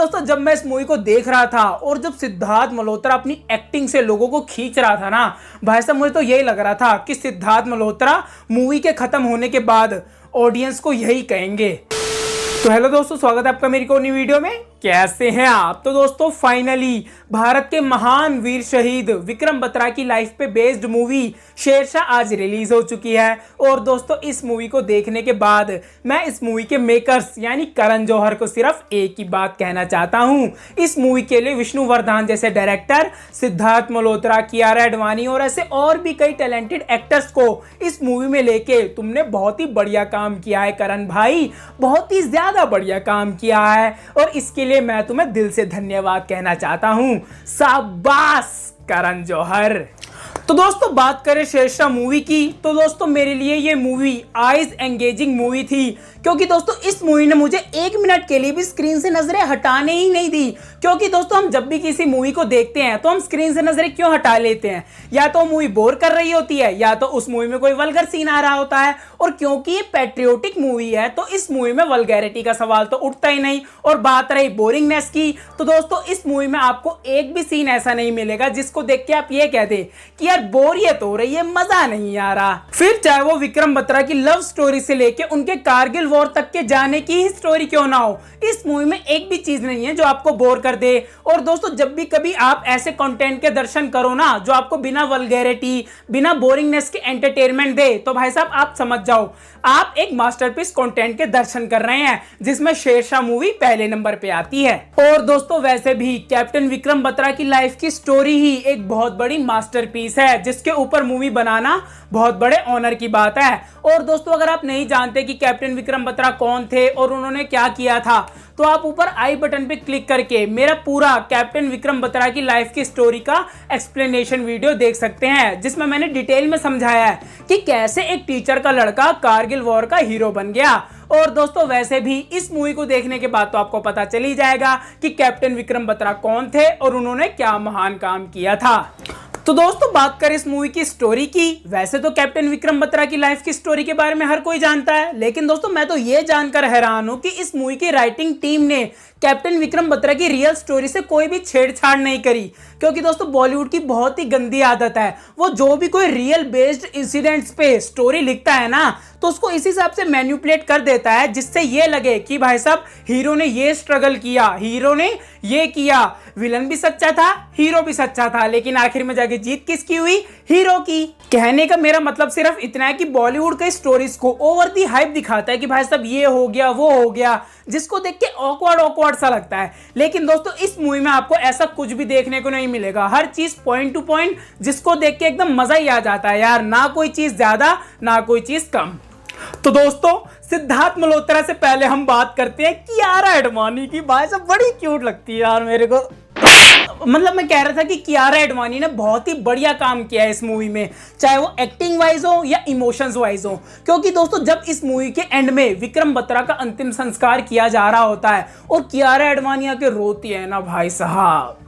दोस्तों जब मैं इस मूवी को देख रहा था और जब सिद्धार्थ मल्होत्रा अपनी एक्टिंग से लोगों को खींच रहा था ना भाई साहब, मुझे तो यही लग रहा था कि सिद्धार्थ मल्होत्रा मूवी के खत्म होने के बाद ऑडियंस को यही कहेंगे। तो हेलो दोस्तों, स्वागत है आपका मेरी को नई वीडियो में। कैसे हैं आप? तो दोस्तों फाइनली भारत के महान वीर शहीद विक्रम बत्रा की लाइफ पे बेस्ड मूवी शेरशाह आज रिलीज हो चुकी है। और दोस्तों इस मूवी को देखने के बाद मैं इस मूवी के मेकर्स यानी करण जौहर को सिर्फ एक ही बात कहना चाहता हूं। इस मूवी के लिए विष्णुवर्धन जैसे डायरेक्टर, सिद्धार्थ मल्होत्रा, कियारा आडवाणी और ऐसे और भी कई टैलेंटेड एक्टर्स को इस मूवी में लेके तुमने बहुत ही बढ़िया काम किया है करण भाई, बहुत ही ज्यादा बढ़िया काम किया है। और इसके लिए मैं तुम्हें दिल से धन्यवाद कहना चाहता हूं। शाबाश करण जौहर। तो दोस्तों बात करें शेरशाह मूवी की, तो दोस्तों मेरे लिए ये मूवी आइज एंगेजिंग मूवी थी, क्योंकि दोस्तों इस मूवी ने मुझे एक मिनट के लिए भी स्क्रीन से नजरें हटाने ही नहीं दी। क्योंकि दोस्तों हम जब भी किसी मूवी को देखते हैं तो हम स्क्रीन से नजरें क्यों हटा लेते हैं? या तो मूवी बोर कर रही होती है, या तो उस मूवी में कोई वल्गर सीन आ रहा होता है। और क्योंकि ये पैट्रियोटिक मूवी है तो इस मूवी में वल्गैरिटी का सवाल तो उठता ही नहीं। और बात रही बोरिंगनेस की, तो दोस्तों इस मूवी में आपको एक भी सीन ऐसा नहीं मिलेगा जिसको देख के आप ये कह दे कि यार बोरियत हो रही है, मजा नहीं आ रहा। फिर चाहे वो विक्रम बत्रा की लव स्टोरी से लेके उनके कारगिल वॉर तक के जाने की ही स्टोरी क्यों ना हो, इस मूवी में एक भी चीज नहीं है जो आपको बोर कर दे। और दोस्तों जब भी कभी आप ऐसे कंटेंट के दर्शन करो ना जो आपको बिना वल्गैरिटी, बिना बोरिंगनेस के एंटरटेनमेंट दे, तो भाई साहब आप समझ जाओ आप एक मास्टरपीस कंटेंट के दर्शन कर रहे हैं, जिसमें शेरशाह मूवी पहले नंबर पे आती है। और दोस्तों वैसे भी कैप्टन विक्रम बत्रा की लाइफ की स्टोरी ही एक बहुत बड़ी मास्टरपीस है, जिसके ऊपर मूवी बनाना बहुत बड़े ऑनर की बात है। और दोस्तों अगर आप नहीं जानते कि कैप्टन विक्रम बत्रा कौन थे और उन्होंने क्या किया था, तो आप ऊपर आई बटन पे क्लिक करके मेरा पूरा कैप्टन विक्रम बत्रा की लाइफ की स्टोरी का एक्सप्लेनेशन वीडियो देख सकते हैं, जिसमें मैंने डिटेल में समझाया है कि कैसे एक टीचर का लड़का कारगिल वॉर का हीरो बन गया। और दोस्तों वैसे भी इस मूवी को देखने के बाद तो आपको पता चल ही जाएगा कि कैप्टन विक्रम बत्रा कौन थे और उन्होंने क्या महान काम किया था। तो दोस्तों बात करें इस मूवी की स्टोरी की, वैसे तो कैप्टन विक्रम बत्रा की लाइफ की स्टोरी के बारे में हर कोई जानता है, लेकिन दोस्तों मैं तो ये जानकर हैरान हूं कि इस मूवी की राइटिंग टीम ने कैप्टन विक्रम बत्रा की रियल स्टोरी से कोई भी छेड़छाड़ नहीं करी। क्योंकि दोस्तों बॉलीवुड की बहुत ही गंदी आदत है, वो जो भी कोई रियल बेस्ड इंसिडेंट्स पे स्टोरी लिखता है ना तो उसको इसी हिसाब से मैनिपुलेट कर देता है, जिससे ये लगे कि भाई साहब हीरो ने ये स्ट्रगल किया, हीरो ने ये किया, विलन भी सच्चा था, हीरो भी सच्चा था, लेकिन आखिर में जाके जीत किसकी हुई? हीरो की। कहने का मेरा मतलब सिर्फ इतना है कि बॉलीवुड के स्टोरीज को ओवर दी हाइप दिखाता है कि भाई साहब ये हो गया वो हो गया, जिसको देख के ऑकवर्ड सा लगता है। लेकिन दोस्तों इस मूवी में आपको ऐसा कुछ भी देखने को नहीं मिलेगा, हर चीज पॉइंट टू पॉइंट, जिसको देख के एकदम मजा ही आ जाता है यार, ना कोई चीज ज्यादा ना कोई चीज कम। तो दोस्तों सिद्धार्थ मल्होत्रा से पहले हम बात करते हैं कियारा आडवाणी की। भाई साहब बड़ी क्यूट लगती है यार मेरे को। मतलब मैं कह रहा था कि कियारा आडवाणी ने बहुत ही बढ़िया काम किया है इस मूवी में, चाहे वो एक्टिंग वाइज हो या इमोशंस वाइज हो। क्योंकि दोस्तों जब इस मूवी के एंड में विक्रम बत्रा का अंतिम संस्कार किया जा रहा होता है और कियारा आडवाणी आके रोती है ना, भाई साहब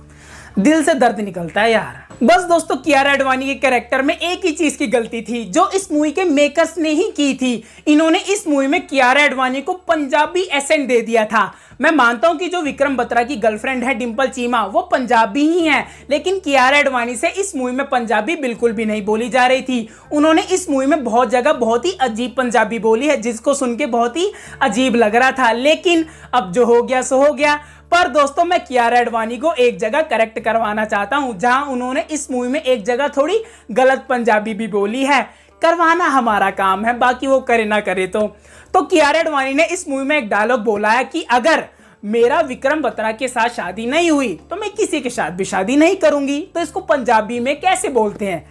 दिल से दर्द निकलता है यार। बस दोस्तों कियारा आडवाणी के कैरेक्टर में एक ही चीज की गलती थी जो इस मूवी के मेकर्स ने ही की थी। इन्होंने इस मूवी में कियारा आडवाणी को पंजाबी एसेंट दे दिया था। मैं मानता हूं कि जो विक्रम बत्रा की गर्लफ्रेंड है डिंपल चीमा वो पंजाबी ही है, लेकिन कियारा आडवाणी से इस मूवी में पंजाबी बिल्कुल भी नहीं बोली जा रही थी। उन्होंने इस मूवी में बहुत जगह बहुत ही अजीब पंजाबी बोली है, जिसको सुन के बहुत ही अजीब लग रहा था। लेकिन अब जो हो गया सो हो गया। पर दोस्तों मैं कियारा आडवाणी को एक जगह करेक्ट करवाना चाहता हूं, जहां उन्होंने इस मूवी में एक जगह थोड़ी गलत पंजाबी भी बोली है। करवाना हमारा काम है, बाकी वो करे ना करे। तो कियारा आडवाणी ने इस मूवी में एक डायलॉग बोला है कि अगर मेरा विक्रम बत्रा के साथ शादी नहीं हुई तो मैं किसी के साथ भी शादी नहीं करूंगी। तो इसको पंजाबी में कैसे बोलते हैं?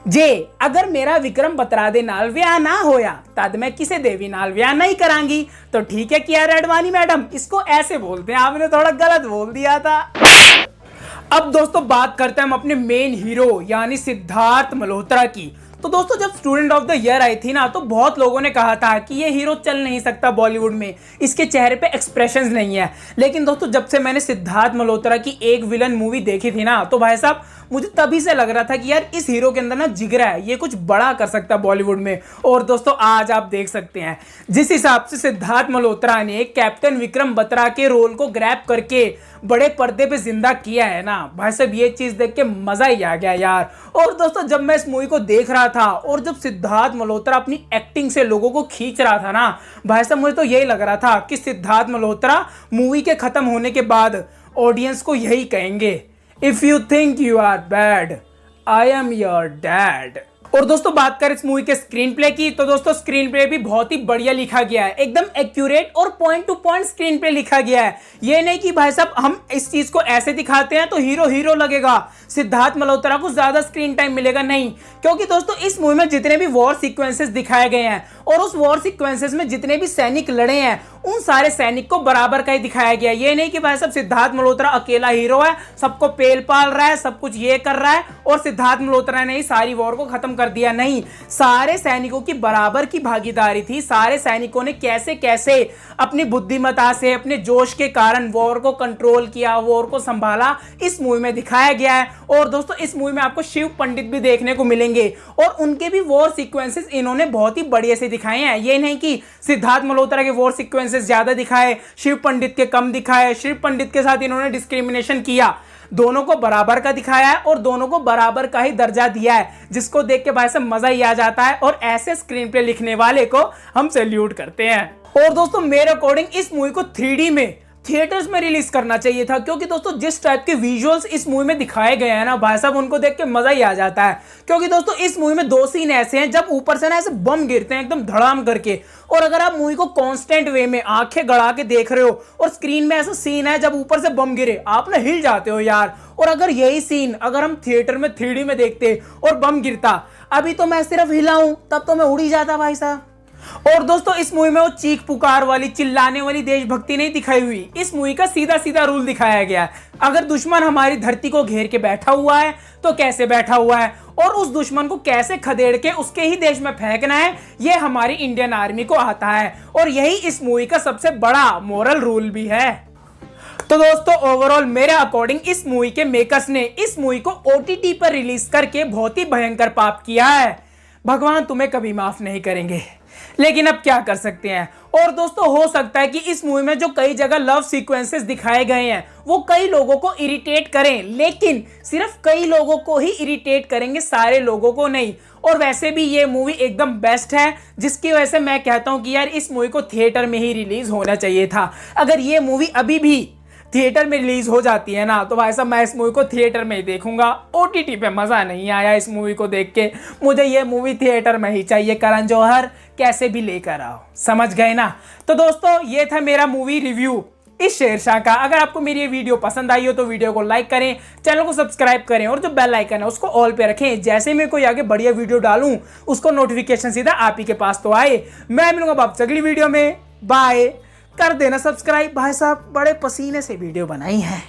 जे अगर मेरा विक्रम बत्रा दे नाल ब्याह ना होया तद मैं किसी देवी नाल ब्याह नहीं करांगी। तो ठीक है कियारा आडवाणी मैडम, इसको ऐसे बोलते हैं, आपने थोड़ा गलत बोल दिया था। अब दोस्तों बात करते हैं हम अपने मेन हीरो यानी सिद्धार्थ मल्होत्रा की। तो दोस्तों जब student of the year I थी ना तो बहुत लोगों ने कहा था कि ये हीरो चल नहीं सकता बॉलीवुड में, इसके चेहरे पे एक्सप्रेशंस नहीं है। लेकिन दोस्तों जब से मैंने सिद्धार्थ मल्होत्रा की एक विलन मूवी देखी थी ना तो भाई साहब मुझे तभी से लग रहा था कि यार इस हीरो के अंदर ना जिगरा है, ये कुछ बड़ा कर सकता है बॉलीवुड में। और दोस्तों आज आप देख सकते हैं जिस हिसाब से सिद्धार्थ मल्होत्रा ने कैप्टन विक्रम बत्रा के रोल को ग्रैब करके बड़े पर्दे पे जिंदा किया है ना भाई साहब, ये चीज देख के मजा ही आ गया यार। और दोस्तों जब मैं इस मूवी को देख रहा था और जब सिद्धार्थ मल्होत्रा अपनी एक्टिंग से लोगों को खींच रहा था ना भाई साहब, मुझे तो यही लग रहा था कि सिद्धार्थ मल्होत्रा मूवी के खत्म होने के बाद ऑडियंस को यही कहेंगे, if you think you are bad I am your dad. और दोस्तों बात करें इस मूवी के स्क्रीन प्ले की, तो दोस्तों स्क्रीन प्ले भी बहुत ही बढ़िया लिखा गया है, एकदम एक्यूरेट और point two point screen play लिखा गया है। ये नहीं कि भाई साहब हम इस चीज को ऐसे दिखाते हैं तो हीरो हीरो लगेगा, सिद्धार्थ मल्होत्रा को ज्यादा स्क्रीन टाइम मिलेगा, नहीं। क्योंकि दोस्तों इस मूवी में जितने भी वॉर सीक्वेंसेस दिखाए गए हैं और उस वॉर सीक्वेंसेस में जितने भी सैनिक लड़े हैं उन सारे सैनिक को बराबर का ही दिखाया गया। ये नहीं कि भाई साहब सिद्धार्थ मल्होत्रा अकेला हीरो है, सबको पेल पाल रहा है, सब कुछ ये कर रहा है और सिद्धार्थ मल्होत्रा ने ही सारी वॉर को खत्म कर दिया, नहीं। सारे सैनिकों की बराबर की भागीदारी थी, सारे सैनिकों ने कैसे कैसे अपनी बुद्धिमत्ता से अपने जोश के कारण वॉर को कंट्रोल किया, वॉर को संभाला, इस मूवी में दिखाया गया है। और दोस्तों इस मूवी में आपको शिव पंडित भी देखने को मिलेंगे और उनके भी वॉर सीक्वेंसेस इन्होंने बहुत ही बढ़िया से दिखाए हैं। ये नहीं कि सिद्धार्थ मल्होत्रा के वॉर सीक्वेंसेस ज्यादा दिखाए, शिव पंडित के कम दिखाए, शिव पंडित के साथ इन्होंने डिस्क्रिमिनेशन किया, दोनों को बराबर का दिखाया है और दोनों को बराबर का ही दर्जा दिया है, जिसको देख के भाई साहब मजा ही आ जाता है। और ऐसे स्क्रीन प्ले लिखने वाले को हम सैल्यूट करते हैं। और दोस्तों मेरे अकॉर्डिंग इस मूवी को 3D में थिएटर्स में रिलीज करना चाहिए था, क्योंकि दोस्तों जिस टाइप के विजुअल्स इस मूवी में दिखाए गए हैं ना भाई साहब, उनको देख के मजा ही आ जाता है। क्योंकि दोस्तों इस मूवी में 2 सीन ऐसे हैं जब ऊपर से ना ऐसे बम गिरते हैं एकदम धड़ाम करके, और अगर आप मूवी को कांस्टेंट वे में आंखें गड़ा के देख रहे हो और स्क्रीन में ऐसा सीन है जब ऊपर से बम गिरे, आप ना हिल जाते हो यार। और अगर यही सीन अगर हम थिएटर में 3D में देखते और बम गिरता, अभी तो मैं सिर्फ हिला हूं, तब तो मैं उड़ ही जाता भाई साहब। और दोस्तों इस मूवी में वो चीख पुकार वाली चिल्लाने वाली देशभक्ति नहीं दिखाई हुई, इस मूवी का सीधा सीधा रूल दिखाया गया है। अगर दुश्मन हमारी धरती को घेर के बैठा हुआ है तो कैसे बैठा हुआ है और उस दुश्मन को कैसे खदेड़ के उसके ही देश में फेंकना है, ये हमारी इंडियन आर्मी को आता है। और यही इस मूवी का सबसे बड़ा मोरल रूल भी है। तो दोस्तों ओवरऑल मेरे अकॉर्डिंग इस मूवी के मेकर्स ने इस मूवी को OTT पर रिलीज करके बहुत ही भयंकर पाप किया है। भगवान तुम्हें कभी माफ नहीं करेंगे, लेकिन अब क्या कर सकते हैं। और दोस्तों हो सकता है कि इस मूवी में जो कई जगह लव सीक्वेंसेस दिखाए गए हैं वो कई लोगों को इरिटेट करें, लेकिन सिर्फ कई लोगों को ही इरिटेट करेंगे, सारे लोगों को नहीं। और वैसे भी ये मूवी एकदम बेस्ट है, जिसकी वजह से मैं कहता हूं कि यार इस मूवी को थिएटर में ही रिलीज होना चाहिए था। अगर ये मूवी अभी भी थिएटर में रिलीज हो जाती है ना तो भाई साहब मैं इस मूवी को थिएटर में ही देखूंगा। OTT पे मजा नहीं आया इस मूवी को देख के, मुझे ये मूवी थिएटर में ही चाहिए। करण जौहर कैसे भी लेकर आओ, समझ गए ना। तो दोस्तों ये था मेरा मूवी रिव्यू इस शेरशाह का। अगर आपको मेरी ये वीडियो पसंद आई हो तो वीडियो को लाइक करें, चैनल को सब्सक्राइब करें और जो बेल आइकन है उसको ऑल पे रखें। जैसे मैं कोई आगे बढ़िया वीडियो डालूं उसको नोटिफिकेशन सीधा आप ही के पास तो आए। मैं मिलूंगा आपसे अगली वीडियो में, बाय। कर देना सब्सक्राइब भाई साहब, बड़े पसीने से वीडियो बनाई है।